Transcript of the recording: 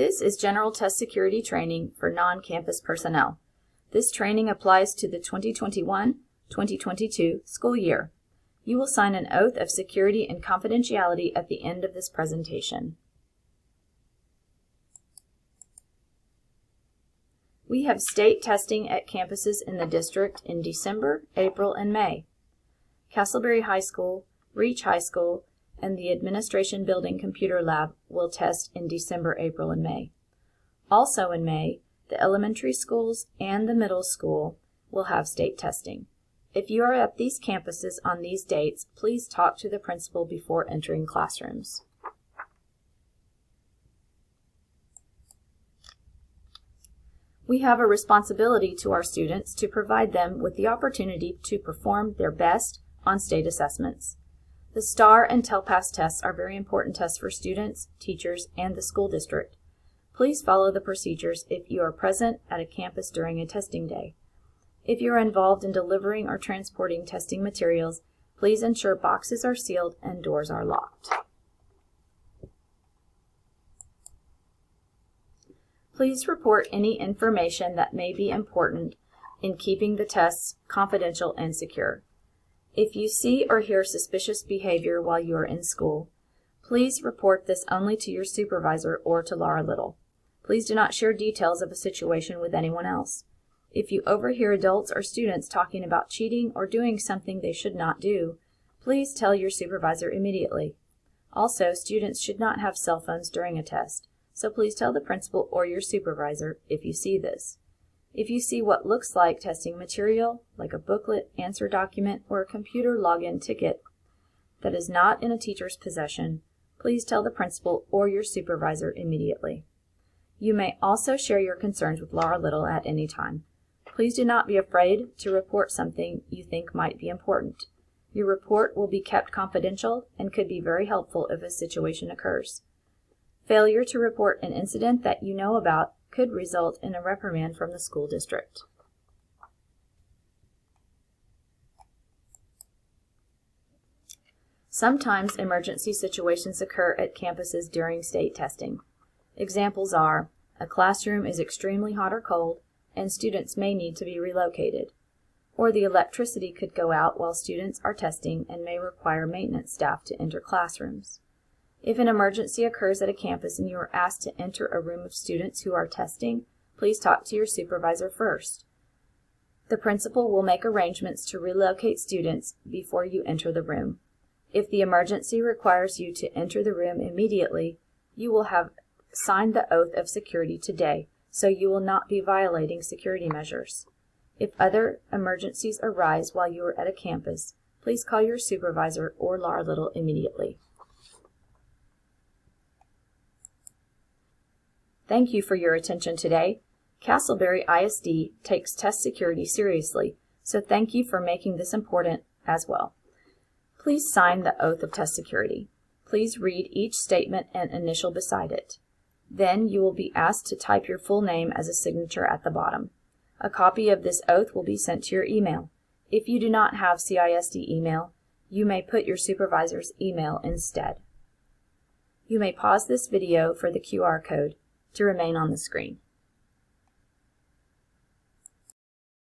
This is General Test Security Training for non-campus personnel. This training applies to the 2021-2022 school year. You will sign an oath of security and confidentiality at the end of this presentation. We have state testing at campuses in the district in December, April, and May. Castleberry High School, Reach High School, and the Administration Building Computer Lab will test in December, April, and May. Also in May, the elementary schools and the middle school will have state testing. If you are at these campuses on these dates, please talk to the principal before entering classrooms. We have a responsibility to our students to provide them with the opportunity to perform their best on state assessments. The STAR and Telpass tests are very important tests for students, teachers, and the school district. Please follow the procedures if you are present at a campus during a testing day. If you are involved in delivering or transporting testing materials, please ensure boxes are sealed and doors are locked. Please report any information that may be important in keeping the tests confidential and secure. If you see or hear suspicious behavior while you are in school, please report this only to your supervisor or to Laura Little. Please do not share details of a situation with anyone else. If you overhear adults or students talking about cheating or doing something they should not do, please tell your supervisor immediately. Also, students should not have cell phones during a test, so please tell the principal or your supervisor if you see this. If you see what looks like testing material, like a booklet, answer document, or a computer login ticket that is not in a teacher's possession, please tell the principal or your supervisor immediately. You may also share your concerns with Laura Little at any time. Please do not be afraid to report something you think might be important. Your report will be kept confidential and could be very helpful if a situation occurs. Failure to report an incident that you know about could result in a reprimand from the school district. Sometimes emergency situations occur at campuses during state testing. Examples are a classroom is extremely hot or cold and students may need to be relocated, or the electricity could go out while students are testing and may require maintenance staff to enter classrooms. If an emergency occurs at a campus and you are asked to enter a room of students who are testing, please talk to your supervisor first. The principal will make arrangements to relocate students before you enter the room. If the emergency requires you to enter the room immediately, you will have signed the oath of security today, so you will not be violating security measures. If other emergencies arise while you are at a campus, please call your supervisor or Laura Little immediately. Thank you for your attention today. Castleberry ISD takes test security seriously, so thank you for making this important as well. Please sign the oath of test security. Please read each statement and initial beside it. Then you will be asked to type your full name as a signature at the bottom. A copy of this oath will be sent to your email. If you do not have CISD email, you may put your supervisor's email instead. You may pause this video for the QR code to remain on the screen.